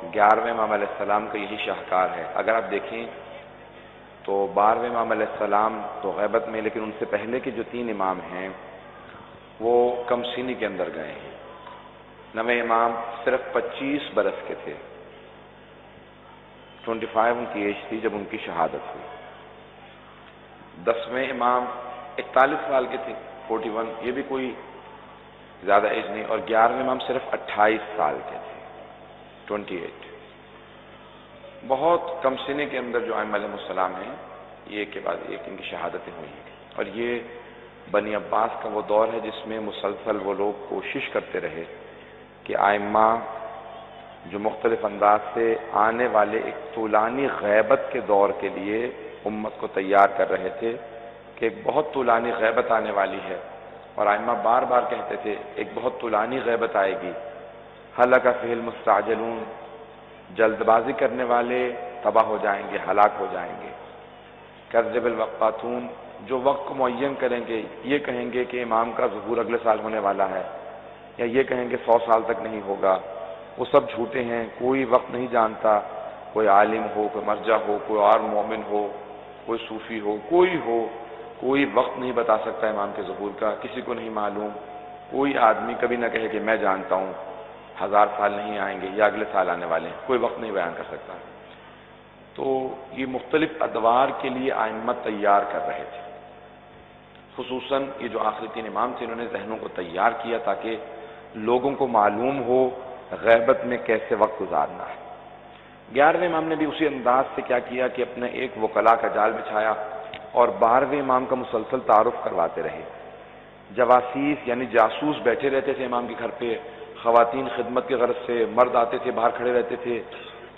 11ویں امام علیہ السلام کا یہی شاہکار ہے۔ اگر آپ دیکھیں تو 12ویں امام علیہ السلام تو غیبت میں، لیکن ان سے پہلے کے جو 3 امام ہیں وہ کم سینی کے اندر گئے ہیں۔ 9ویں امام صرف 25 برس کے تھے، 25 ان کی ایج تھی جب ان کی شہادت ہوئی۔ 10ویں امام 41 سال کے تھے، 41، یہ بھی کوئی زیادہ ایج نہیں، اور 11ویں امام صرف 28 سال کے تھے، 28۔ بہت کم سنے کے اندر جو ائمہ علیہ السلام ہیں، یہ ایک کے بعد ایک ان کی شہادتیں ہوئی ہیں، اور یہ بنی عباس کا وہ دور ہے جس میں مسلسل وہ لوگ کوشش کرتے رہے کہ ائمہ جو مختلف انداز سے آنے والے ایک طولانی غیبت کے دور کے لیے امت کو تیار کر رہے تھے کہ ایک بہت طولانی غیبت آنے والی ہے، اور ائمہ بار بار کہتے تھے ایک بہت طولانی غیبت آئے گی، ہلک فیہ المستعجلون، جلد بازی کرنے والے تباہ ہو جائیں گے، ہلاک ہو جائیں گے، کذب الوقاتون، جو وقت کو معین کریں گے، یہ کہیں گے کہ امام کا ظہور اگلے سال ہونے والا ہے، یا یہ کہیں گے 100 سال تک نہیں ہوگا، وہ سب جھوٹے ہیں، کوئی وقت نہیں جانتا، کوئی عالم ہو، کوئی مرجع ہو، کوئی اور مومن ہو، کوئی صوفی ہو، کوئی وقت نہیں بتا سکتا امام کے ظہور کا، کسی کو نہیں معلوم، کوئی آدمی کبھی نہ کہے کہ میں جانتا ہوں 1000 سال نہیں آئیں گے یا اگلے سال آنے والے ہیں، کوئی وقت نہیں بیان کر سکتا۔ تو یہ مختلف ادوار کے لیے ائمہ تیار کر رہے تھے، خصوصاً یہ جو آخری 3 امام تھے انہوں نے ذہنوں کو تیار کیا تاکہ لوگوں کو معلوم ہو غیبت میں کیسے وقت گزارنا ہے۔ 11ویں امام نے بھی اسی انداز سے کیا کیا کہ اپنے ایک وکلا کا جال بچھایا اور 12ویں امام کا مسلسل تعارف کرواتے رہے۔ جواسیس یعنی جاسوس بیٹھے رہتے تھے امام کے گھر پہ، خواتین خدمت کے غرض سے، مرد آتے تھے باہر کھڑے رہتے تھے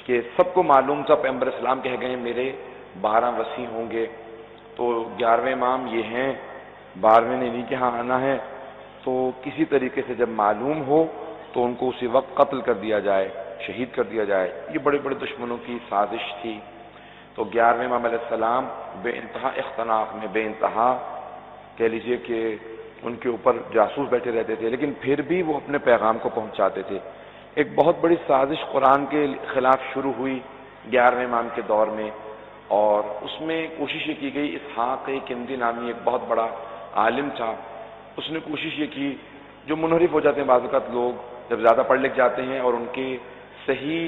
کہ سب کو معلوم تھا پیغمبر اسلام کہہ گئے میرے 12 وصی ہوں گے، تو 11ویں امام یہ ہیں، 12ویں نے انہیں کے ہاں آنا ہے، تو کسی طریقے سے جب معلوم ہو تو ان کو اسی وقت قتل کر دیا جائے، شہید کر دیا جائے۔ یہ بڑے بڑے دشمنوں کی سازش تھی۔ تو 11ویں امام علیہ السلام بے انتہا اختناق میں، بے انتہا کہہ لیجئے کہ ان کے اوپر جاسوس بیٹھے رہتے تھے، لیکن پھر بھی وہ اپنے پیغام کو پہنچاتے تھے۔ ایک بہت بڑی سازش قرآن کے خلاف شروع ہوئی 11ویں امام کے دور میں، اور اس میں کوشش یہ کی گئی، اسحاق کندی نامی ایک بہت بڑا عالم تھا، اس نے کوشش یہ کی، جو منحرف ہو جاتے ہیں بعض اوقات لوگ جب زیادہ پڑھ لکھ جاتے ہیں اور ان کی صحیح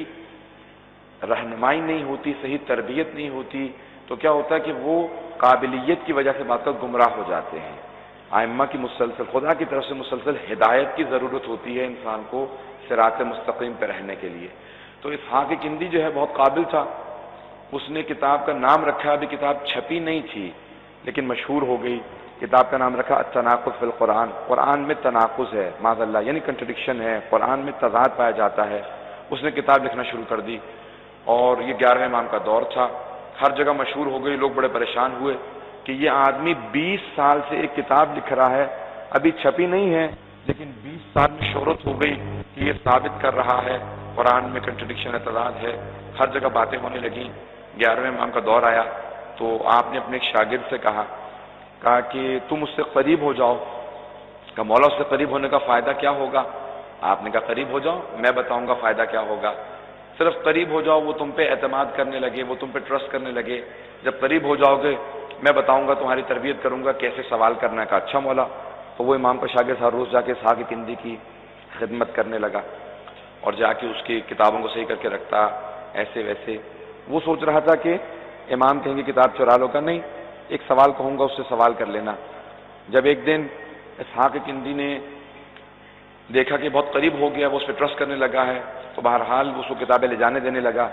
رہنمائی نہیں ہوتی، صحیح تربیت نہیں ہوتی، تو کیا ہوتا ہے کہ وہ قابلیت کی وجہ سے بعض اوقات گمراہ ہو جاتے ہیں۔ ائمہ کی مسلسل خدا کی طرف سے مسلسل ہدایت کی ضرورت ہوتی ہے انسان کو صراط مستقیم پہ رہنے کے لیے۔ تو اسحاق کندی جو ہے بہت قابل تھا، اس نے کتاب کا نام رکھا، ابھی کتاب چھپی نہیں تھی لیکن مشہور ہو گئی، کتاب کا نام رکھا التناقض فی القرآن، قرآن میں تناقض ہے، معاذ اللہ، یعنی کنٹرڈکشن ہے، قرآن میں تضاد پایا جاتا ہے۔ اس نے کتاب لکھنا شروع کر دی، اور یہ 11ویں امام کا دور تھا، ہر جگہ مشہور ہو گئی، لوگ بڑے پریشان ہوئے کہ یہ آدمی 20 سال سے ایک کتاب لکھ رہا ہے، ابھی چھپی نہیں ہے لیکن 20 سال میں شہرت ہو گئی کہ یہ ثابت کر رہا ہے قرآن میں کنٹرڈکشن ہے، تضاد ہے، ہر جگہ باتیں ہونے لگیں۔ 11ویں امام کا دور آیا تو آپ نے اپنے ایک شاگرد سے کہا کہ تم اس سے قریب ہو جاؤ، کہ مولا اس سے قریب ہونے کا فائدہ کیا ہوگا؟ آپ نے کہا قریب ہو جاؤ، میں بتاؤں گا فائدہ کیا ہوگا۔ صرف قریب ہو جاؤ، وہ تم پہ اعتماد کرنے لگے، وہ تم پہ ٹرسٹ کرنے لگے، جب قریب ہو جاؤ گے میں بتاؤں گا، تمہاری تربیت کروں گا کیسے سوال کرنا کا۔ اچھا مولا، تو وہ امام کا شاگرد ہر روز جا کے اسحاق کندی کی خدمت کرنے لگا اور جا کے اس کی کتابوں کو صحیح کر کے رکھتا، ایسے ویسے۔ وہ سوچ رہا تھا کہ امام کہیں گے کتاب چرا لو، کا نہیں، ایک سوال کہوں گا اس سے سوال کر لینا۔ جب ایک دن اسحاق کندی نے دیکھا کہ بہت قریب ہو گیا، وہ اس پہ ٹرسٹ کرنے لگا ہے، تو بہرحال اس کو کتابیں لے جانے دینے لگا۔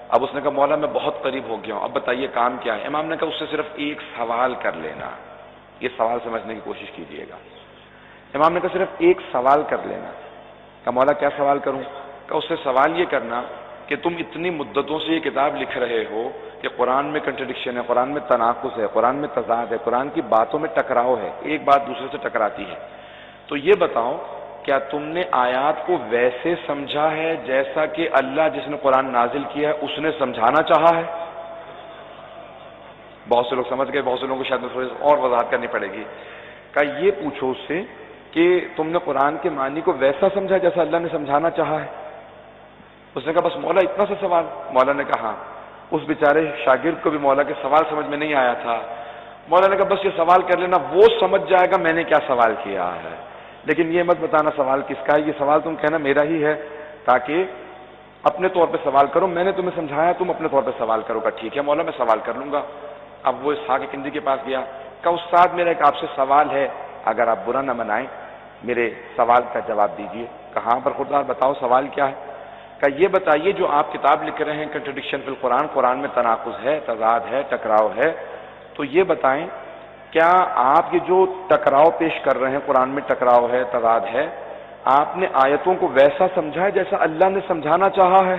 اب اس نے کہا مولا میں بہت قریب ہو گیا ہوں، اب بتائیے کام کیا ہے؟ امام نے کہا اس سے صرف ایک سوال کر لینا، یہ سوال سمجھنے کی کوشش کیجیے گا۔ امام نے کہا صرف ایک سوال کر لینا۔ کہا مولا کیا سوال کروں؟ کہا اس سے سوال یہ کرنا کہ تم اتنی مدتوں سے یہ کتاب لکھ رہے ہو کہ قرآن میں کنٹرڈکشن ہے، قرآن میں تناقض ہے، قرآن میں تضاد ہے، قرآن کی باتوں میں ٹکراؤ ہے، ایک بات دوسرے سے ٹکراتی ہے، تو یہ بتاؤ کیا تم نے آیات کو ویسے سمجھا ہے جیسا کہ اللہ جس نے قرآن نازل کیا ہے اس نے سمجھانا چاہا ہے؟ بہت سے لوگ سمجھ گئے، بہت سے لوگوں کو شاید اور وضاحت کرنی پڑے گی۔ کہا یہ پوچھو اس سے کہ تم نے قرآن کے معنی کو ویسا سمجھا جیسا اللہ نے سمجھانا چاہا ہے؟ اس نے کہا بس مولا اتنا سا سوال؟ مولا نے کہا ہاں۔ اس بیچارے شاگرد کو بھی مولا کے سوال سمجھ میں نہیں آیا تھا۔ مولا نے کہا بس یہ سوال کر لینا، وہ سمجھ جائے گا میں نے کیا سوال کیا ہے، لیکن یہ مت بتانا سوال کس کا ہے، یہ سوال تم کہنا میرا ہی ہے، تاکہ اپنے طور پہ سوال کرو، میں نے تمہیں سمجھایا تم اپنے طور پہ سوال کرو گا۔ ٹھیک ہے مولا میں سوال کر لوں گا۔ اب وہ اسحاق کندی کے پاس گیا، کہا استاد میرا ایک آپ سے سوال ہے، اگر آپ برا نہ منائیں میرے سوال کا جواب دیجئے۔ کہاں پر خوددار بتاؤ سوال کیا ہے؟ کہا یہ بتائیے جو آپ کتاب لکھ رہے ہیں کنٹرڈکشن فی القرآن، قرآن میں تناقض ہے، تضاد ہے، ٹکراؤ ہے، تو یہ بتائیں کیا آپ یہ جو ٹکراؤ پیش کر رہے ہیں، قرآن میں ٹکراؤ ہے، تضاد ہے، آپ نے آیتوں کو ویسا سمجھا ہے جیسا اللہ نے سمجھانا چاہا ہے؟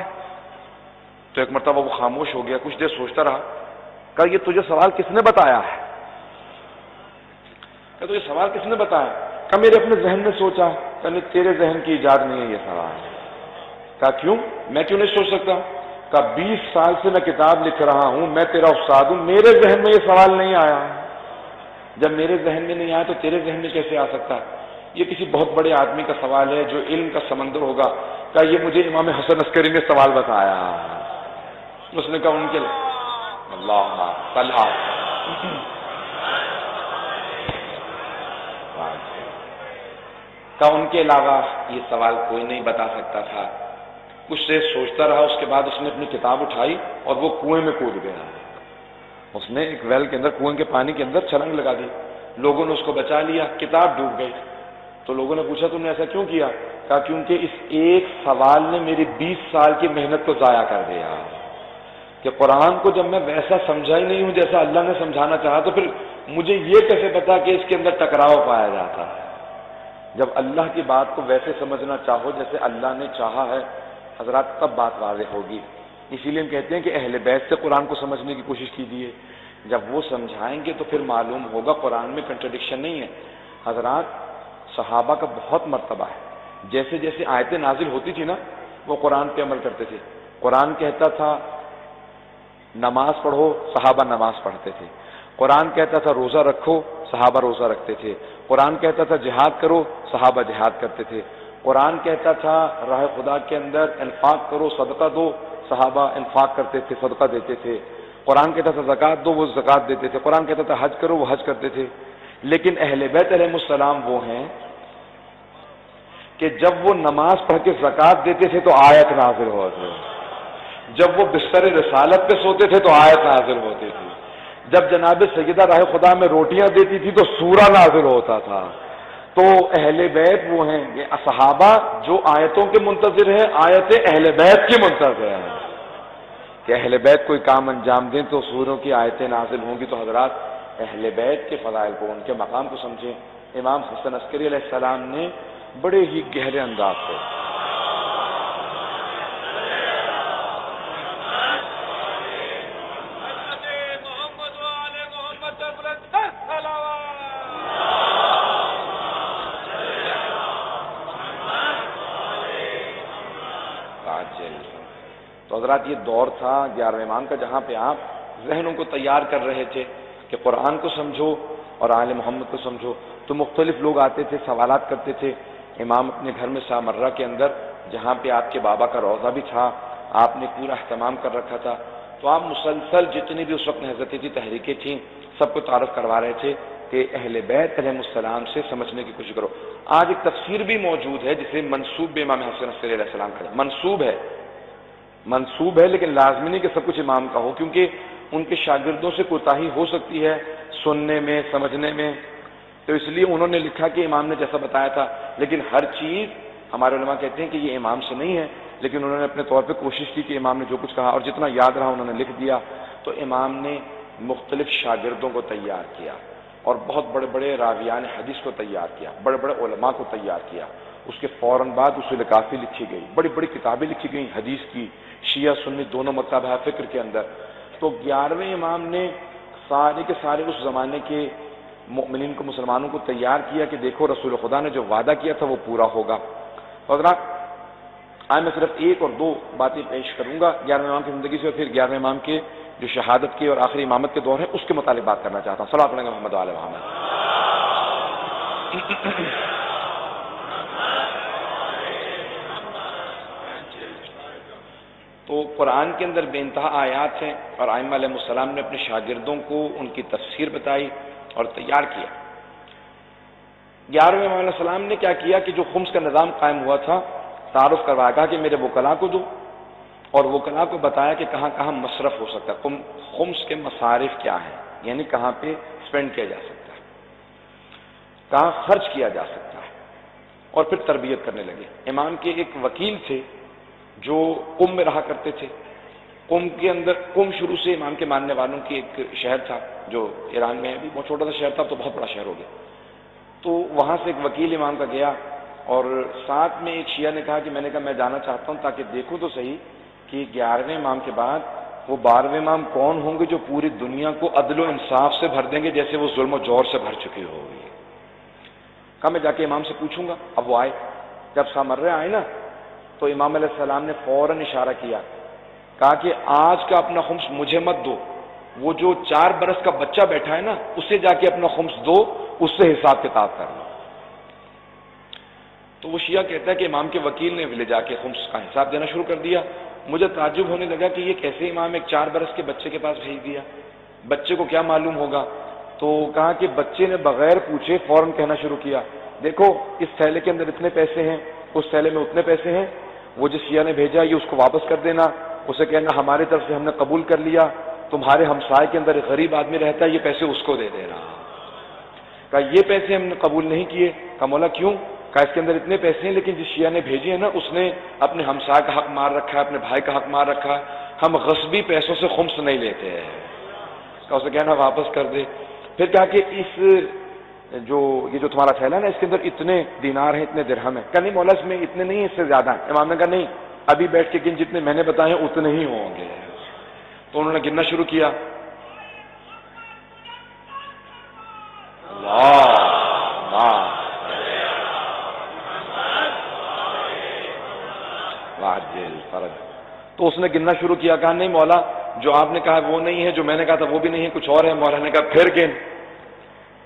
تو ایک مرتبہ وہ خاموش ہو گیا، کچھ دیر سوچتا رہا، کہا یہ تجھے سوال کس نے بتایا ہے؟ کہا تجھے سوال کس نے بتایا؟ کہا میرے اپنے ذہن میں سوچا۔ کہا نہیں تیرے ذہن کی ایجاد نہیں ہے یہ سوال۔ کہا کیوں؟ میں کیوں نہیں سوچ سکتا؟ کہا 20 سال سے میں کتاب لکھ رہا ہوں، میں تیرا استاد ہوں، میرے ذہن میں یہ سوال نہیں آیا۔ جب میرے ذہن میں نہیں آیا تو تیرے ذہن میں کیسے آ سکتا ہے؟ یہ کسی بہت بڑے آدمی کا سوال ہے جو علم کا سمندر ہوگا۔ کہا یہ مجھے امام حسن عسکری نے سوال بتایا۔ اس نے کہا ان کے اللہ طلحہ کہا ان کے علاوہ یہ سوال کوئی نہیں بتا سکتا تھا۔ کچھ دیر سوچتا رہا، اس کے بعد اس نے اپنی کتاب اٹھائی اور وہ کنویں میں کود گیا۔ اس نے ایک ویل کے اندر، کنویں کے پانی کے اندر چھلانگ لگا دی، لوگوں نے اس کو بچا لیا، کتاب ڈوب گئی۔ تو لوگوں نے پوچھا تم نے ایسا کیوں کیا؟ کہا کیونکہ اس ایک سوال نے میری 20 سال کی محنت کو ضائع کر دیا، کہ قرآن کو جب میں ویسا سمجھا ہی نہیں ہوں جیسا اللہ نے سمجھانا چاہا تو پھر مجھے یہ کیسے پتا کہ اس کے اندر ٹکراؤ پایا جاتا ہے؟ جب اللہ کی بات کو ویسے سمجھنا چاہو جیسے اللہ نے چاہا ہے حضرات، تب بات واضح ہوگی۔ اسی لیے ہم کہتے ہیں کہ اہل بیت سے قرآن کو سمجھنے کی کوشش کیجیے، جب وہ سمجھائیں گے تو پھر معلوم ہوگا قرآن میں کنٹرڈکشن نہیں ہے۔ حضرات صحابہ کا بہت مرتبہ ہے، جیسے جیسے آیتیں نازل ہوتی تھی نا وہ قرآن پہ عمل کرتے تھے۔ قرآن کہتا تھا نماز پڑھو، صحابہ نماز پڑھتے تھے۔ قرآن کہتا تھا روزہ رکھو، صحابہ روزہ رکھتے تھے۔ قرآن کہتا تھا جہاد کرو، صحابہ جہاد کرتے تھے۔ قرآن کہتا تھا راہ خدا کے اندر انفاق کرو، صدقہ دو، صحابہ انفاق کرتے تھے، صدقہ دیتے تھے۔ قرآن کہتا تھا زکوٰۃ دو، وہ زکوٰۃ دیتے تھے۔ قرآن کہتا تھا حج کرو، وہ حج کرتے تھے۔ لیکن اہل بیت علیہ السلام وہ ہیں کہ جب وہ نماز پڑھ کے زکوٰۃ دیتے تھے تو آیت نازل ہوتی تھی، جب وہ بستر رسالت پہ سوتے تھے تو آیت نازل ہوتی تھی، جب جناب سیدہ راہ خدا میں روٹیاں دیتی تھی تو سورہ نازل ہوتا تھا۔ تو اہل بیت وہ ہیں، یہ صحابہ جو آیتوں کے منتظر ہیں، آیتیں اہل بیت کی منتظر ہیں کہ اہل بیت کوئی کام انجام دیں تو سوروں کی آیتیں نازل ہوں گی۔ تو حضرات اہل بیت کے فضائل کو، ان کے مقام کو سمجھیں۔ امام حسن عسکری علیہ السلام نے بڑے ہی گہرے انداز سے تو حضرات یہ دور تھا 11ویں امام کا جہاں پہ آپ ذہنوں کو تیار کر رہے تھے کہ قرآن کو سمجھو اور آل محمد کو سمجھو۔ تو مختلف لوگ آتے تھے، سوالات کرتے تھے۔ امام اپنے گھر میں سامرہ کے اندر جہاں پہ آپ کے بابا کا روضہ بھی تھا، آپ نے پورا اہتمام کر رکھا تھا، تو آپ مسلسل جتنی بھی اس وقت نہضتیں تھیں، تحریکیں تھیں، سب کو تعارف کروا رہے تھے کہ اہل بیت علیہ السلام سے سمجھنے کی کوشش کرو۔ آج ایک تفسیر بھی موجود ہے جسے منسوب امام حسن عسکری علیہ السلام کا منسوب ہے، لیکن لازمی نہیں کہ سب کچھ امام کا ہو، کیونکہ ان کے شاگردوں سے کوتاہی ہو سکتی ہے سننے میں، سمجھنے میں، تو اس لیے انہوں نے لکھا کہ امام نے جیسا بتایا تھا۔ لیکن ہر چیز ہمارے علماء کہتے ہیں کہ یہ امام سے نہیں ہے، لیکن انہوں نے اپنے طور پہ کوشش کی کہ امام نے جو کچھ کہا اور جتنا یاد رہا انہوں نے لکھ دیا۔ تو امام نے مختلف شاگردوں کو تیار کیا اور بہت بڑے بڑے راویان حدیث کو تیار کیا، بڑے بڑے علماء کو تیار کیا۔ اس کے فوراً بعد اصول کافی لکھی گئی، بڑی بڑی کتابیں لکھی گئیں حدیث کی، شیعہ سنی دونوں مکتب ہے فکر کے اندر۔ تو 11ویں امام نے سارے کے سارے اس زمانے کے مؤمنین کو، مسلمانوں کو تیار کیا کہ دیکھو رسول خدا نے جو وعدہ کیا تھا وہ پورا ہوگا۔ حضرات آج میں صرف ایک اور دو باتیں پیش کروں گا 11ویں امام کی زندگی سے، اور پھر 11ویں امام کے جو شہادت کے اور آخری امامت کے دور ہے اس کے متعلق بات کرنا چاہتا ہوں۔ صلوات علی محمد وعلی محمد۔ تو قرآن کے اندر بے انتہا آیات ہیں، اور ائمہ علیہ السلام نے اپنے شاگردوں کو ان کی تفسیر بتائی اور تیار کیا۔ 11ویں امام علیہ السلام نے کیا کیا کہ جو خمس کا نظام قائم ہوا تھا، تعارف کروایا، کہا کہ میرے وکلاء کو دو، اور وکلاء کو بتایا کہ کہاں کہاں مصرف ہو سکتا ہے، خمس کے مصارف کیا ہیں، یعنی کہاں پہ اسپینڈ کیا جا سکتا ہے، کہاں خرچ کیا جا سکتا ہے، اور پھر تربیت کرنے لگے۔ امام کے ایک وکیل تھے جو قم میں رہا کرتے تھے۔ قم کے اندر، قم شروع سے امام کے ماننے والوں کی ایک شہر تھا جو ایران میں ہے، بھی بہت چھوٹا سا شہر تھا تو بہت بڑا شہر ہو گیا۔ تو وہاں سے ایک وکیل امام کا گیا، اور ساتھ میں ایک شیعہ نے کہا کہ میں نے کہا میں جانا چاہتا ہوں تاکہ دیکھوں تو صحیح کہ 11ویں امام کے بعد وہ 12ویں امام کون ہوں گے جو پوری دنیا کو عدل و انصاف سے بھر دیں گے جیسے وہ ظلم و جور سے بھر چکی ہوگی۔ کہا میں جا کے امام سے پوچھوں گا۔ اب وہ آئے، جب سامرے آئے نا تو امام علیہ السلام نے فوراً اشارہ کیا، کہا کہ آج کا اپنا خمس مجھے مت دو، وہ جو 4 برس کا بچہ بیٹھا ہے نا اسے جا کے اپنا خمس دو، اس سے حساب کتاب کر لو۔ تو وہ شیعہ کہتا ہے کہ امام کے وکیل نے لے جا کے خمس کا حساب دینا شروع کر دیا۔ مجھے تعجب ہونے لگا کہ یہ کیسے امام ایک 4 برس کے بچے کے پاس بھیج دیا، بچے کو کیا معلوم ہوگا؟ تو کہا کہ بچے نے بغیر پوچھے فوراً کہنا شروع کیا، دیکھو اس تھیلے کے اندر اتنے پیسے ہیں، اس تھیلے میں اتنے پیسے ہیں، وہ جس شیعہ نے بھیجا یہ اس کو واپس کر دینا، اسے کہنا ہماری طرف سے ہم نے قبول کر لیا، تمہارے ہمسائے کے اندر ایک غریب آدمی رہتا ہے، یہ پیسے اس کو دے دینا۔ کہا یہ پیسے ہم نے قبول نہیں کیے۔ کہا مولا کیوں؟ کہا اس کے اندر اتنے پیسے ہیں لیکن جس شیعہ نے بھیجے ہیں نا اس نے اپنے ہمسائے کا حق مار رکھا ہے، اپنے بھائی کا حق مار رکھا ہے، ہم غصبی پیسوں سے خمس نہیں لیتے ہیں۔ کہا اسے کہنا واپس کر دے۔ پھر کہا کہ یہ جو تمہارا تھیلا ہے نا اس کے اندر اتنے دینار ہیں، اتنے درہم ہیں۔ کہا نہیں مولا اس میں اتنے نہیں ہیں، اس سے زیادہ ہیں۔ امام نے کہا نہیں، ابھی بیٹھ کے گن، جتنے میں نے بتائے ہیں اتنے ہی ہوں گے۔ تو انہوں نے گننا شروع کیا، تو اس نے گننا شروع کیا، کہا نہیں مولا جو آپ نے کہا وہ نہیں ہے، جو میں نے کہا تھا وہ بھی نہیں ہے، کچھ اور ہے۔ مولا نے کہا پھر گن،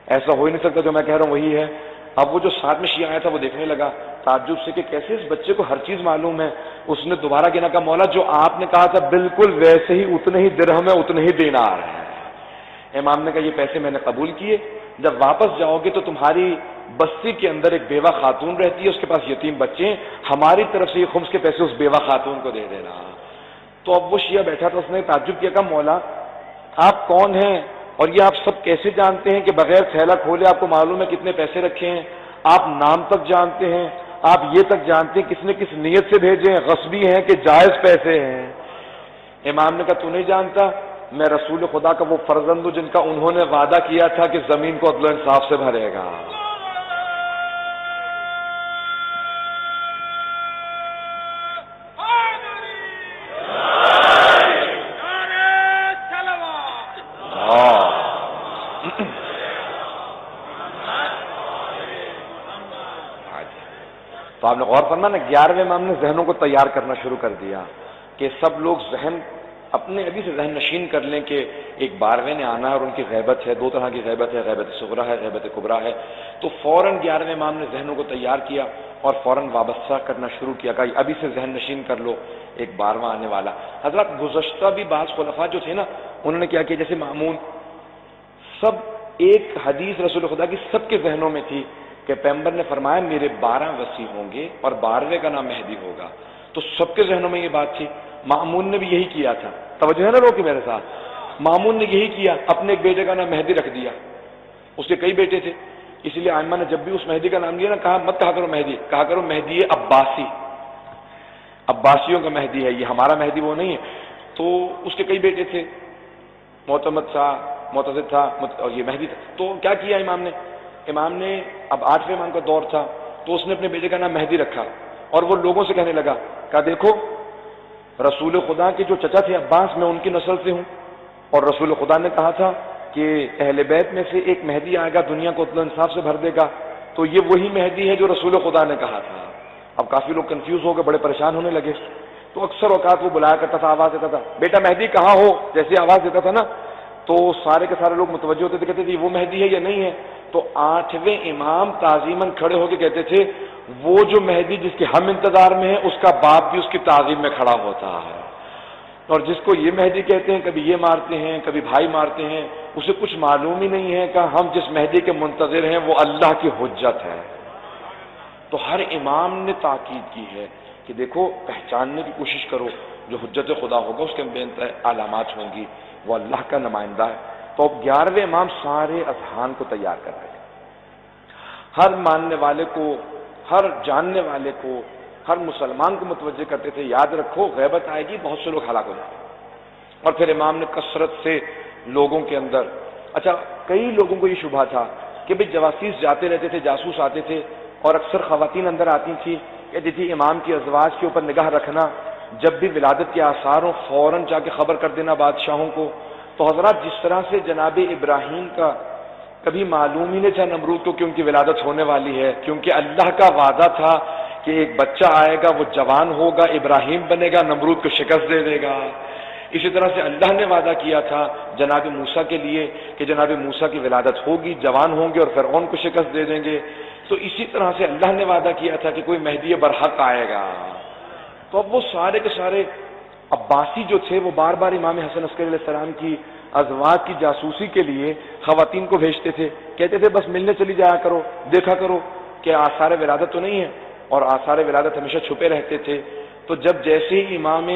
ایسا ہو ہی نہیں سکتا، جو میں کہہ رہا ہوں وہی ہے۔ اب وہ جو ساتھ میں شیعہ آیا تھا وہ دیکھنے لگا تعجب سے کہ کیسے اس بچے کو ہر چیز معلوم ہے۔ اس نے دوبارہ گنا، کہا مولا جو آپ نے کہا تھا بالکل ویسے ہی، اتنے ہی درہم ہے، اتنے ہی دینار ہے۔ امام نے کہا یہ پیسے میں نے قبول کیے، جب واپس جاؤ گے تو تمہاری بستی کے اندر ایک بیوہ خاتون رہتی ہے، اس کے پاس یتیم بچے ہیں، ہماری طرف سے یہ خمس کے پیسے اس بیوہ خاتون کو دے دینا۔ تو اب وہ شیعہ بیٹھا تھا، اس نے تعجب کیا، کہا مولا آپ کون ہیں اور یہ آپ سب کیسے جانتے ہیں کہ بغیر تھیلا کھولے آپ کو معلوم ہے کتنے پیسے رکھے ہیں؟ آپ نام تک جانتے ہیں، آپ یہ تک جانتے ہیں کس نے کس نیت سے بھیجے ہیں، غصبی ہیں کہ جائز پیسے ہیں؟ امام نے کہا تو نہیں جانتا، میں رسول خدا کا وہ فرزند ہوں جن کا انہوں نے وعدہ کیا تھا کہ زمین کو عدل و انصاف سے بھرے گا۔ تو آپ نے غور فرمایا نا، 11ویں امام نے ذہنوں کو تیار کرنا شروع کر دیا کہ سب لوگ ذہن اپنے ابھی سے ذہن نشین کر لیں کہ ایک 12ویں نے آنا ہے اور ان کی غیبت ہے، 2 طرح کی غیبت ہے، غیبت صغریٰ ہے، غیبت کبریٰ ہے۔ تو فوراً 11ویں امام نے ذہنوں کو تیار کیا اور فوراً وابستہ کرنا شروع کیا، کہا ابھی سے ذہن نشین کر لو ایک 12واں آنے والا۔ حضرات گزشتہ بھی بعض خلفاء جو تھے نا انہوں نے کیا کیا، جیسے مامون، سب ایک حدیث رسول خدا کی سب کے ذہنوں میں تھی کہ پیغمبر نے فرمایا میرے 12 وصی ہوں گے اور 12ویں کا نام مہدی ہوگا، تو سب کے ذہنوں میں یہ بات تھی۔ مامون نے بھی یہی کیا تھا، توجہ ہے نا لوگ میرے ساتھ، مامون نے یہی کیا، اپنے ایک بیٹے کا نام مہدی رکھ دیا، اس کے کئی بیٹے تھے، اس لیے ائمہ نے جب بھی اس مہدی کا نام لیا نا کہا مت کہا کرو مہدی، کہا کرو مہدی عباسی، عباسیوں کا مہدی ہے، یہ ہمارا مہدی وہ نہیں ہے۔ تو اس کے کئی بیٹے تھے، معتمد تھا، معتزد تھا اور یہ مہدی تھا۔ تو کیا کیا امام نے اب 8ویں امام کا دور تھا تو اس نے اپنے بیٹے کا نام مہدی رکھا اور وہ لوگوں سے کہنے لگا، کہا دیکھو رسول خدا کے جو چچا تھے عباس، میں ان کی نسل سے ہوں، اور رسول خدا نے کہا تھا کہ اہل بیت میں سے ایک مہدی آئے گا، دنیا کو عدل و انصاف سے بھر دے گا، تو یہ وہی مہدی ہے جو رسول خدا نے کہا تھا۔ اب کافی لوگ کنفیوز ہو گئے، بڑے پریشان ہونے لگے۔ تو اکثر اوقات وہ بلایا کرتا تھا، آواز دیتا تھا، بیٹا مہدی کہاں ہو، جیسے آواز دیتا تھا نا تو سارے کے سارے لوگ متوجہ ہوتے تھے، کہتے تھے وہ مہدی ہے یا نہیں ہے؟ تو 8ویں امام تعظیماً کھڑے ہو کے کہتے تھے وہ جو مہدی جس کے ہم انتظار میں ہیں اس کا باپ بھی اس کی تعظیم میں کھڑا ہوتا ہے، اور جس کو یہ مہدی کہتے ہیں، کبھی یہ مارتے ہیں کبھی بھائی مارتے ہیں، اسے کچھ معلوم ہی نہیں ہے کہ ہم جس مہدی کے منتظر ہیں وہ اللہ کی حجت ہے۔ تو ہر امام نے تاکید کی ہے کہ دیکھو پہچاننے کی کوشش کرو، جو حجت خدا ہوگا اس کے بے انتہا علامات ہوں گی، وہ اللہ کا نمائندہ ہے۔ تو اب 11ویں امام سارے اذہان کو تیار کر رہے ہیں، ہر ماننے والے کو، ہر جاننے والے کو، ہر مسلمان کو متوجہ کرتے تھے، یاد رکھو غیبت آئے گی، بہت سے لوگ ہلاک ہو جائیں گے۔ اور پھر امام نے کثرت سے لوگوں کے اندر، اچھا کئی لوگوں کو یہ شبہ تھا کہ بھئی جواسیس جاتے رہتے تھے، جاسوس آتے تھے، اور اکثر خواتین اندر آتی تھیں، کہتی تھی امام کی ازواج کے اوپر نگاہ رکھنا، جب بھی ولادت کے آثار ہوں فوراً جا کے خبر کر دینا بادشاہوں کو۔ تو حضرات جس طرح سے جناب ابراہیم کا کبھی معلوم ہی نہیں تھا نمرود کو کہ ان کی ولادت ہونے والی ہے، کیونکہ اللہ کا وعدہ تھا کہ ایک بچہ آئے گا، وہ جوان ہوگا، ابراہیم بنے گا، نمرود کو شکست دے دے گا۔ اسی طرح سے اللہ نے وعدہ کیا تھا جناب موسیٰ کے لیے کہ جناب موسیٰ کی ولادت ہوگی، جوان ہوں گے اور فرعون کو شکست دے دیں گے۔ تو اسی طرح سے اللہ نے وعدہ کیا تھا کہ کوئی مہدی برحق آئے گا۔ تو اب وہ سارے کے سارے عباسی جو تھے وہ بار بار امام حسن عسکری علیہ السلام کی ازواج کی جاسوسی کے لیے خواتین کو بھیجتے تھے، کہتے تھے بس ملنے چلی جایا کرو، دیکھا کرو کہ آثار ولادت تو نہیں ہے، اور آثار ولادت ہمیشہ چھپے رہتے تھے۔ تو جب جیسے ہی امام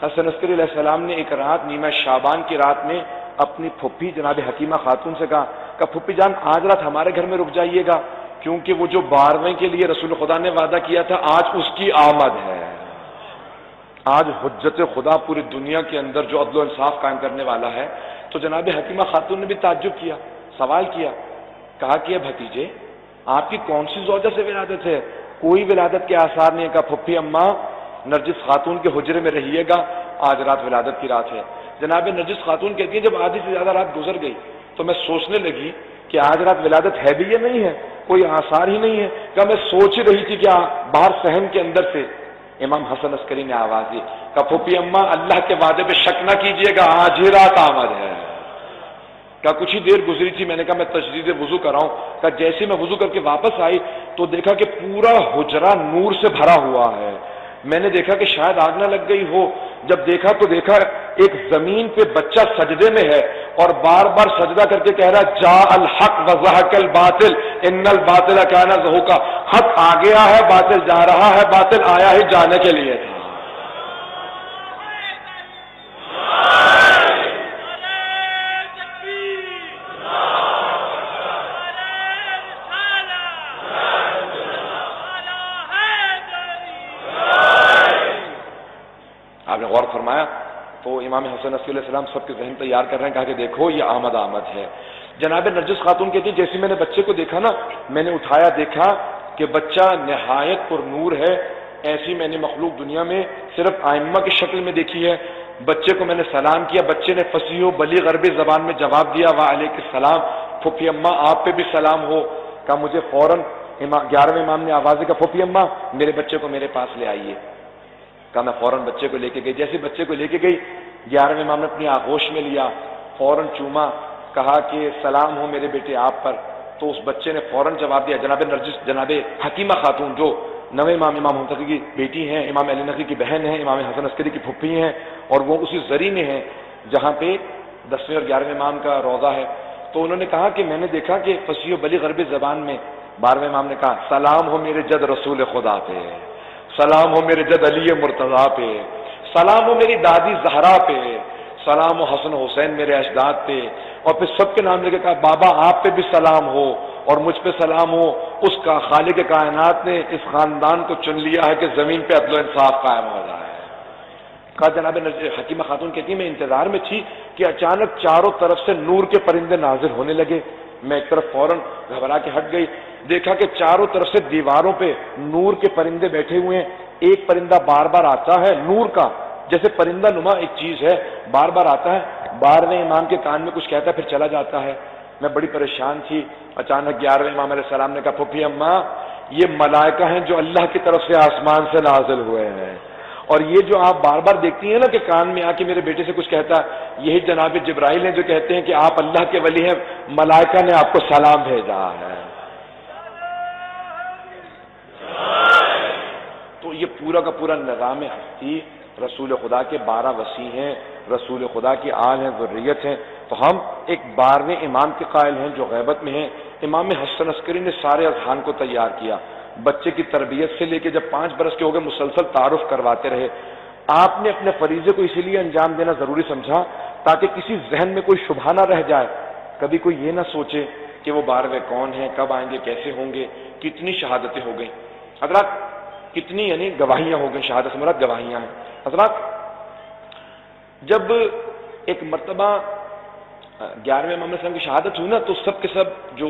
حسن عسکری علیہ السلام نے ایک رات نیمہ شعبان کی رات میں اپنی پھپھی جناب حکیمہ خاتون سے کہا کہ پھپھی جان آج رات ہمارے گھر میں رک جائیے گا، کیونکہ وہ جو 12ویں کے لیے رسول خدا نے وعدہ کیا تھا آج اس کی آمد ہے۔ آج حجت خدا پوری دنیا کے اندر جو عدل و انصاف قائم کرنے والا ہے۔ تو جناب حکیمہ خاتون نے بھی تعجب کیا، سوال کیا، کہا کہ بھتیجے آپ کی کون سی زوجہ سے ولادت ہے؟ کوئی ولادت کے آثار نہیں ہے۔ کہا پھپھی اماں نرجس خاتون کے حجرے میں رہیے گا، آج رات ولادت کی رات ہے۔ جناب نرجس خاتون کہتی ہے جب آدھی سے زیادہ رات گزر گئی تو میں سوچنے لگی کہ آج رات ولادت ہے بھی یا نہیں ہے، کوئی آثار ہی نہیں ہے۔ کہ میں سوچ رہی تھی کہ باہر صحن کے اندر سے امام حسن عسکری نے آواز دی کہ پھوپھی اماں اللہ کے وعدے پہ شک نہ کیجئے گا، آج ہی رات آمد ہے۔ کہ کچھ ہی دیر گزری تھی، میں نے کہا میں تجدید وضو کراؤں۔ کہ جیسے میں وضو کر کے واپس آئی تو دیکھا کہ پورا حجرہ نور سے بھرا ہوا ہے۔ میں نے دیکھا کہ شاید آگ نہ لگ گئی ہو، جب دیکھا تو دیکھا ایک زمین پہ بچہ سجدے میں ہے اور بار بار سجدہ کر کے کہہ رہا جاء الحق وزہق الباطل ان الباطل کان زہوقا، حق آ گیا ہے، باطل جا رہا ہے، باطل آیا ہی جانے کے لیے تھا۔ آپ نے غور فرمایا تو امام حسن عسکری علیہ السلام سب کے ذہن تیار کر رہے ہیں، کہا کہ دیکھو یہ آمد ہے۔ جناب نرجس خاتون کہتی جیسے میں نے بچے کو دیکھا نا، میں نے اٹھایا دیکھا کہ بچہ نہایت پر نور ہے، ایسی میں نے مخلوق دنیا میں صرف آئمہ کی شکل میں دیکھی ہے۔ بچے کو میں نے سلام کیا، بچے نے فصیح و بلیغ عربی زبان میں جواب دیا وعلیک السلام، پھوپھی اماں آپ پہ بھی سلام ہو۔ کہا مجھے فوراً 11ویں امام نے آواز دی کہ پھوپھی اماں میرے بچے کو میرے پاس لے آئیے۔ کہا میں فوراً بچے کو لے کے گئی، جیسے بچے کو لے کے گئی 11ویں امام نے اپنی آغوش میں لیا، فوراً چوما، کہا کہ سلام ہو میرے بیٹے آپ پر۔ تو اس بچے نے فوراً جواب دیا۔ جناب نرجس، جناب حکیمہ خاتون جو 9ویں امام منتقی کی بیٹی ہیں، امام علی نقی کی بہن ہیں، امام حسن عسکری کی پھپھی ہیں، اور وہ اسی زری میں ہیں جہاں پہ 10ویں اور 11ویں امام کا روضہ ہے۔ تو انہوں نے کہا کہ میں نے دیکھا کہ فصیح و بلیغ عربی زبان میں 12ویں امام نے کہا سلام ہو میرے جد رسول خدا پہ، سلام ہو میرے جد علی مرتضیٰ پہ، سلام ہو میری دادی زہرا پہ، سلام ہو حسن حسین میرے اجداد پہ، اور پھر سب کے نام لے کے کہا بابا آپ پہ بھی سلام ہو اور مجھ پہ سلام ہو، اس کا خالق کائنات نے اس خاندان کو چن لیا ہے کہ زمین پہ عدل و انصاف قائم ہو جائے۔ کہا جناب حکیمہ خاتون کہتی میں انتظار میں تھی کہ اچانک چاروں طرف سے نور کے پرندے نازل ہونے لگے، میں ایک طرف فوراً گھبرا کے ہٹ گئی، دیکھا کہ چاروں طرف سے دیواروں پہ نور کے پرندے بیٹھے ہوئے ہیں، ایک پرندہ بار بار آتا ہے نور کا، جیسے پرندہ نما ایک چیز ہے، بار بار آتا ہے، 12ویں امام کے کان میں کچھ کہتا ہے پھر چلا جاتا ہے۔ میں بڑی پریشان تھی، اچانک 11ویں امام علیہ السلام نے کہا پھوپھی اماں یہ ملائکہ ہیں جو اللہ کی طرف سے آسمان سے نازل ہوئے ہیں، اور یہ جو آپ بار بار دیکھتی ہیں نا کہ کان میں آ کے میرے بیٹے سے کچھ کہتا ہے، یہی جناب جبرائیل ہیں جو کہتے ہیں کہ آپ اللہ کے ولی ہیں، ملائکہ نے آپ کو سلام بھیجا ہے۔ تو یہ پورا کا پورا نظام ہستی رسول خدا کے 12 وصی ہیں، رسول خدا کی آل ہیں، ذریت ہیں، تو ہم ایک 12ویں امام کے قائل ہیں جو غیبت میں ہیں۔ امام حسن عسکری نے سارے اذہان کو تیار کیا، بچے کی تربیت سے لے کے جب 5 برس کے ہو گئے مسلسل تعارف کرواتے رہے۔ آپ نے اپنے فریضے کو اسی لیے انجام دینا ضروری سمجھا تاکہ کسی ذہن میں کوئی شبہہ نہ رہ جائے، کبھی کوئی یہ نہ سوچے کہ وہ 12ویں کون ہیں، کب آئیں گے، کیسے ہوں گے۔ کتنی شہادتیں ہو گئیں حضرات، کتنی یعنی گواہیاں ہو گئیں، شہادت سے مراد گواہیاں ہیں حضرات۔ جب ایک مرتبہ 11ویں امام علیہ السلام کی شہادت ہوئی نا، تو سب کے سب جو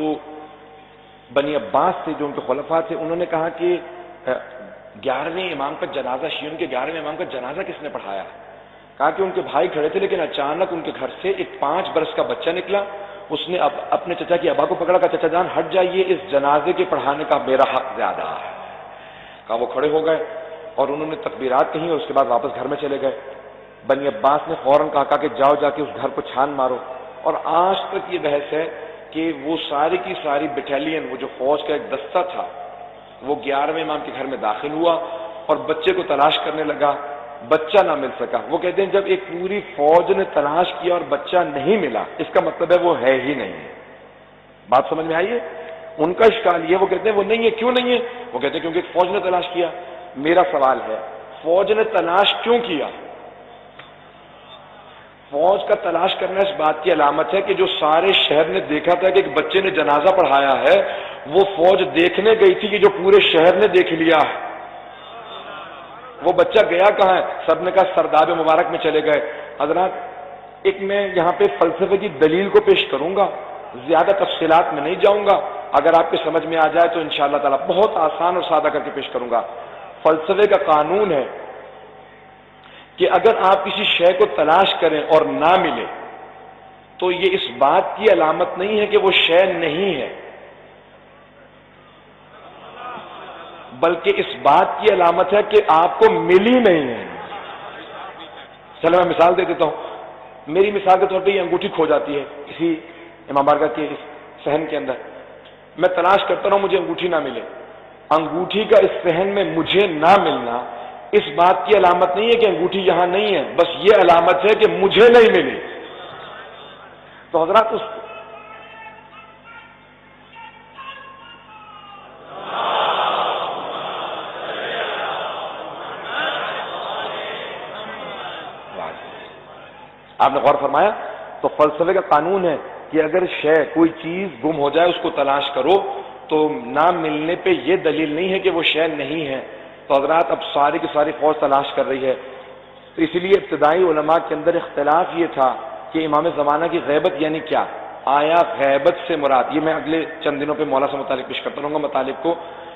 بنی عباس تھے، جو ان کے خلفاء تھے، انہوں نے کہا کہ 11ویں امام کا جنازہ، شیعوں کے 11ویں امام کا جنازہ کس نے پڑھایا ہے؟ کہا کہ ان کے بھائی کھڑے تھے، لیکن اچانک ان کے گھر سے ایک 5 برس کا بچہ نکلا، اس نے اپنے چچا کی ابا کو پکڑا، کہا چچا جان ہٹ جائیے، اس جنازے کے پڑھانے کا میرا حق زیادہ ہے۔ کہا وہ کھڑے ہو گئے اور انہوں نے تکبیرات کہیں اور اس کے بعد واپس گھر میں چلے گئے۔ بنی عباس نے فوراً کہا کہ جاؤ جا کے اس گھر کو چھان مارو، اور آج تک یہ بحث ہے کہ وہ ساری کی ساری بٹالین، وہ جو فوج کا ایک دستہ تھا، وہ 11ویں امام کے گھر میں داخل ہوا اور بچے کو تلاش کرنے لگا، بچہ نہ مل سکا۔ وہ کہتے ہیں جب ایک پوری فوج نے تلاش کیا اور بچہ نہیں ملا، اس کا مطلب ہے وہ ہے ہی نہیں۔ بات سمجھ میں آئی ہے؟ ان کا اشکال یہ، وہ کہتے ہیں وہ نہیں ہے، کیوں نہیں ہے؟ وہ کہتے ہیں کیونکہ فوج نے تلاش کیا۔ میرا سوال ہے فوج نے تلاش کیوں کیا؟ فوج کا تلاش کرنا اس بات کی علامت ہے کہ جو سارے شہر نے دیکھا تھا کہ ایک بچے نے جنازہ پڑھایا ہے، وہ فوج دیکھنے گئی تھی کہ جو پورے شہر نے دیکھ لیا ہے۔ وہ بچہ گیا کہاں ہے؟ سب نے کہا سرداب مبارک میں چلے گئے۔ حضرات ایک میں یہاں پہ فلسفے کی دلیل کو پیش کروں گا، زیادہ تفصیلات میں نہیں جاؤں گا، اگر آپ کے سمجھ میں آ جائے تو انشاءاللہ تعالی بہت آسان اور سادہ کر کے پیش کروں گا۔ فلسفے کا قانون ہے کہ اگر آپ کسی شے کو تلاش کریں اور نہ ملے تو یہ اس بات کی علامت نہیں ہے کہ وہ شے نہیں ہے، بلکہ اس بات کی علامت ہے کہ آپ کو ملی نہیں ہے۔ چلو میں مثال دے دیتا ہوں۔ میری مثال کے طور پہ یہ انگوٹھی کھو جاتی ہے کسی امام بارگاہ کے اس صحن کے اندر، میں تلاش کرتا رہوں، مجھے انگوٹھی نہ ملے۔ انگوٹھی کا اس صحن میں مجھے نہ ملنا اس بات کی علامت نہیں ہے کہ انگوٹھی یہاں نہیں ہے، بس یہ علامت ہے کہ مجھے نہیں ملی۔ تو حضرات اس آپ نے غور فرمایا؟ تو فلسفے کا قانون ہے کہ اگر شے کوئی چیز گم ہو جائے اس کو تلاش کرو تو نہ ملنے پہ یہ دلیل نہیں ہے کہ وہ شے نہیں ہے۔ تو حضرات اب ساری کی ساری فوج تلاش کر رہی ہے، تو اسی لیے ابتدائی علماء کے اندر اختلاف یہ تھا کہ امام زمانہ کی غیبت یعنی کیا؟ آیا غیبت سے مراد، یہ میں اگلے چند دنوں پہ مولا سے متعلق پیش کرتا رہوں گا مطالب کو،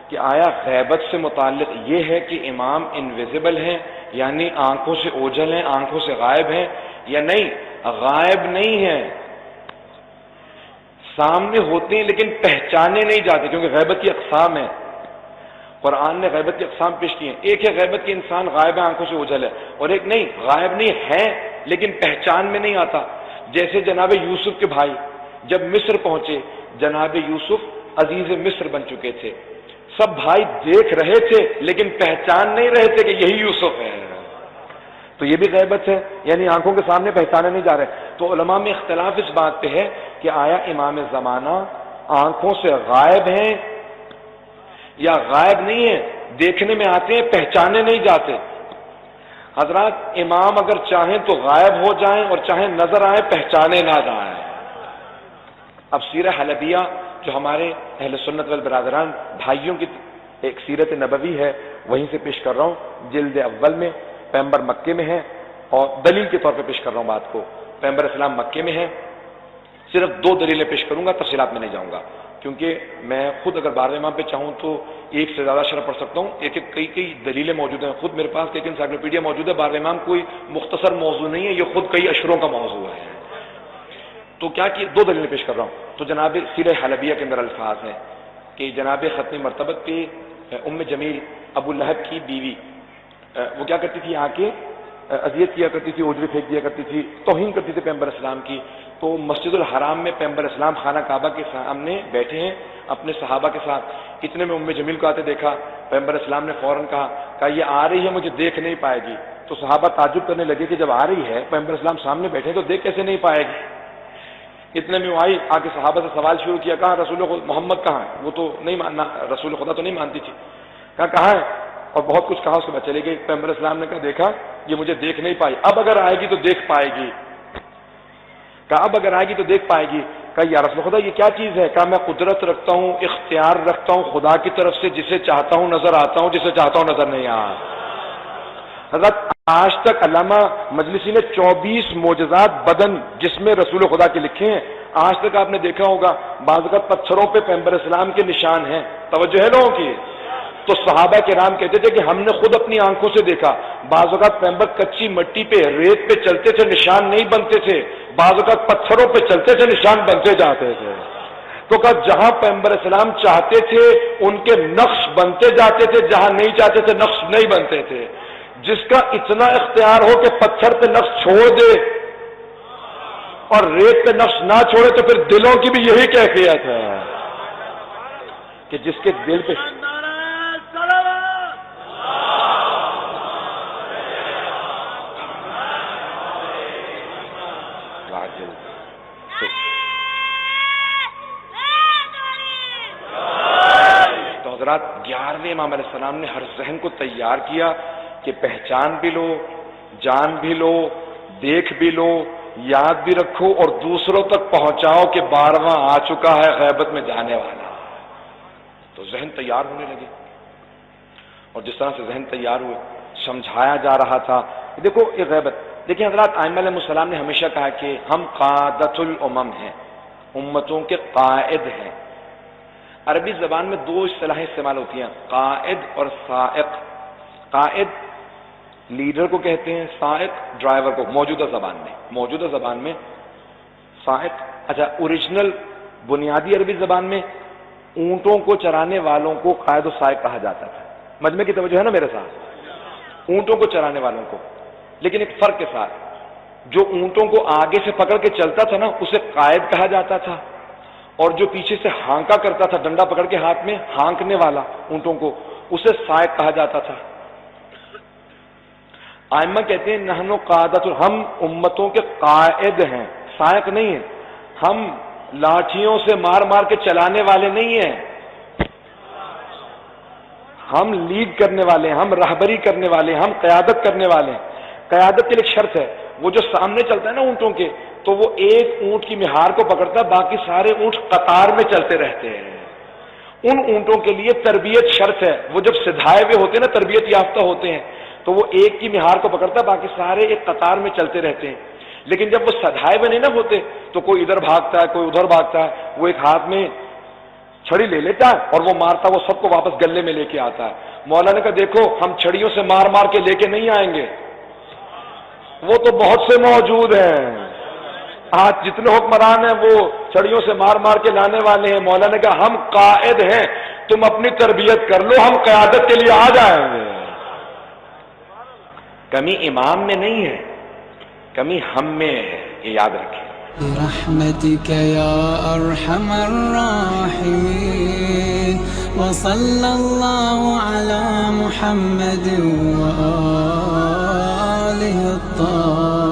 کہ آیا غیبت سے متعلق یہ ہے کہ امام انویزیبل ہیں، یعنی آنکھوں سے اوجھل ہیں، آنکھوں سے غائب ہیں، یا نہیں غائب نہیں ہیں، سامنے ہوتے ہیں لیکن پہچانے نہیں جاتے، کیونکہ غیبت کی اقسام ہیں، قرآن نے غیبت کی اقسام پیش کی ہیں۔ ایک ہے غیبت کے انسان غائب ہے، آنکھوں سے اوجھل ہے، اور ایک نہیں، غائب نہیں ہے لیکن پہچان میں نہیں آتا۔ جیسے جناب یوسف کے بھائی جب مصر پہنچے، جناب یوسف عزیز مصر بن چکے تھے، سب بھائی دیکھ رہے تھے لیکن پہچان نہیں رہے تھے کہ یہی یوسف ہے، تو یہ بھی غیبت ہے، یعنی آنکھوں کے سامنے پہچانے نہیں جا رہے۔ تو علماء میں اختلاف اس بات پہ ہے کہ آیا امام زمانہ آنکھوں سے غائب ہیں یا غائب نہیں ہیں، دیکھنے میں آتے ہیں پہچانے نہیں جاتے۔ حضرات امام اگر چاہیں تو غائب ہو جائیں اور چاہیں نظر آئیں پہچانے نہ جائیں۔ اب سیرہ حلبیہ جو ہمارے اہل سنت والبرادران بھائیوں کی ایک سیرت نبوی ہے، وہیں سے پیش کر رہا ہوں، جلد اول میں، پیغمبر مکے میں ہے، اور دلیل کے طور پہ پیش کر رہا ہوں بات کو، پیغمبر اسلام مکے میں ہے۔ صرف 2 دلیلیں پیش کروں گا، تفصیلات میں نہیں جاؤں گا، کیونکہ میں خود اگر 12ویں امام پہ چاہوں تو ایک سے زیادہ شرح پڑھ سکتا ہوں، کئی دلیلیں موجود ہیں، خود میرے پاس ایک انسائکلوپیڈیا موجود ہے، 12ویں امام کوئی مختصر موضوع نہیں ہے، یہ خود کئی اشروں کا موضوع ہے۔ تو کیا کہ 2 دلیلیں پیش کر رہا ہوں۔ تو جناب سیرہ حلبیہ کے اندر الفاظ ہیں کہ جناب ختم مرتبت پہ ام جمیل ابو لہب کی بیوی، وہ کیا کرتی تھی، آ کے اذیت کیا کرتی تھی، اجرے پھینک دیا کرتی تھی، توہین کرتی تھی پیغمبر اسلام کی۔ تو مسجد الحرام میں پیغمبر اسلام خانہ کعبہ کے سامنے بیٹھے ہیں اپنے صحابہ کے ساتھ، اتنے میں ام جمیل کو آتے دیکھا، پیغمبر اسلام نے فوراً کہا یہ آ رہی ہے، مجھے دیکھ نہیں پائے گی، تو صحابہ تعجب کرنے لگے کہ جب آ رہی ہے پیغمبر اسلام سامنے بیٹھے تو دیکھ کیسے نہیں پائے گی. اتنے میں وہ آئی، آ کے صحابہ سے سوال شروع کیا، کہاں رسول محمد کہاں ہے؟ وہ تو نہیں ماننا، رسول خدا تو نہیں مانتی تھی. کہاں ہے؟ اور بہت کچھ کہا، اس کے بعد چلے گئی. پیغمبر اسلام نے کہا دیکھا یہ مجھے دیکھ نہیں پائی، اب اگر آئے گی تو دیکھ پائے گی. کہا اب اگر آئے گی تو دیکھ پائے گی. کہا یا رسول خدا یہ کیا چیز ہے؟ کہا میں قدرت رکھتا ہوں، اختیار رکھتا ہوں خدا کی طرف سے، جسے چاہتا ہوں نظر آتا ہوں، جسے چاہتا ہوں نظر نہیں آتا. حضرت آج تک علامہ مجلسی نے 24 معجزات بدن جسم رسول خدا کے لکھے ہیں. آج تک آپ نے دیکھا ہوگا بعض اوقات پتھروں پہ پیغمبر اسلام کے نشان ہیں. توجہ ہے لوگوں کی؟ تو صحابہ کرام کہتے تھے کہ ہم نے خود اپنی آنکھوں سے دیکھا. بعض اوقات پیغمبر کچی مٹی پہ، ریت پہ چلتے تھے، نشان نہیں بنتے تھے. بعض اوقات پتھروں پہ چلتے تھے، نشان بنتے جاتے تھے. تو کہا جہاں پیغمبر اسلام چاہتے تھے ان کے نقش بنتے جاتے تھے، جہاں نہیں چاہتے تھے نقش نہیں بنتے تھے. جس کا اتنا اختیار ہو کہ پتھر پہ نقش چھوڑ دے اور ریت پہ نقش نہ چھوڑے، تو پھر دلوں کی بھی یہی کیفیت ہے کہ جس کے دل پہ تو حضرات 11ویں امام علیہ السلام نے ہر ذہن کو تیار کیا کہ پہچان بھی لو، جان بھی لو، دیکھ بھی لو، یاد بھی رکھو اور دوسروں تک پہنچاؤ کہ 12واں آ چکا ہے، غیبت میں جانے والا. تو ذہن تیار ہونے لگے. اور جس طرح سے ذہن تیار ہوئے، سمجھایا جا رہا تھا. دیکھو یہ غیبت، دیکھیں حضرات ائمہ علیہ السلام نے ہمیشہ کہا کہ ہم قادۃ الامم ہیں، امتوں کے قائد ہیں. عربی زبان میں 2 اصطلاحیں استعمال ہوتی ہیں، قائد اور سائق. قائد لیڈر کو کہتے ہیں، سائق ڈرائیور کو. موجودہ زبان میں سائق، اچھا اوریجنل بنیادی عربی زبان میں اونٹوں کو چرانے والوں کو قائد و سائق کہا جاتا تھا. مجمع کی توجہ ہے نا میرے ساتھ؟ اونٹوں کو چرانے والوں کو. لیکن ایک فرق کے ساتھ، جو اونٹوں کو آگے سے پکڑ کے چلتا تھا نا اسے قائد کہا جاتا تھا، اور جو پیچھے سے ہانکا کرتا تھا ڈنڈا پکڑ کے ہاتھ میں ہانکنے والا اونٹوں کو، اسے سائق کہا جاتا تھا. ائمہ کہتے ہیں نحن قادۃ، ہم امتوں کے قائد ہیں، سائق نہیں ہیں. ہم لاٹھیوں سے مار مار کے چلانے والے نہیں ہیں، ہم لیڈ کرنے والے ہیں، ہم رہبری کرنے والے ہیں، ہم قیادت کرنے والے ہیں. قیادت کے لیے ایک شرط ہے، وہ جو سامنے چلتا ہے نا اونٹوں کے، تو وہ ایک اونٹ کی مہار کو پکڑتا ہے، باقی سارے اونٹ قطار میں چلتے رہتے ہیں. ان اونٹوں کے لیے تربیت شرط ہے. وہ جب سدھائے ہوئے ہوتے ہیں نا، تربیت یافتہ ہوتے ہیں، تو وہ ایک کی مہار کو پکڑتا ہے، باقی سارے ایک قطار میں چلتے رہتے ہیں. لیکن جب وہ سدھائے ہوئے نہیں نہ ہوتے تو کوئی ادھر بھاگتا ہے، کوئی ادھر بھاگتا ہے. وہ ایک ہاتھ میں چھڑی لے لیتا ہے اور وہ مارتا، وہ سب کو واپس گلے میں لے کے آتا ہے. مولا نے کہا دیکھو ہم چھڑیوں سے مار مار کے لے کے نہیں آئیں گے، وہ تو بہت سے موجود ہیں. آج جتنے حکمران ہیں وہ چھڑیوں سے مار مار کے لانے والے ہیں. مولا نے کہا ہم قائد ہیں، تم اپنی تربیت کر لو، ہم قیادت کے لیے آ جائیں گے. کمی امام میں نہیں ہے، کمی ہم میں ہے، یہ یاد رکھیں. برحمتك يا أرحم الراحمين وصلى الله على محمد وآله الطاهرين.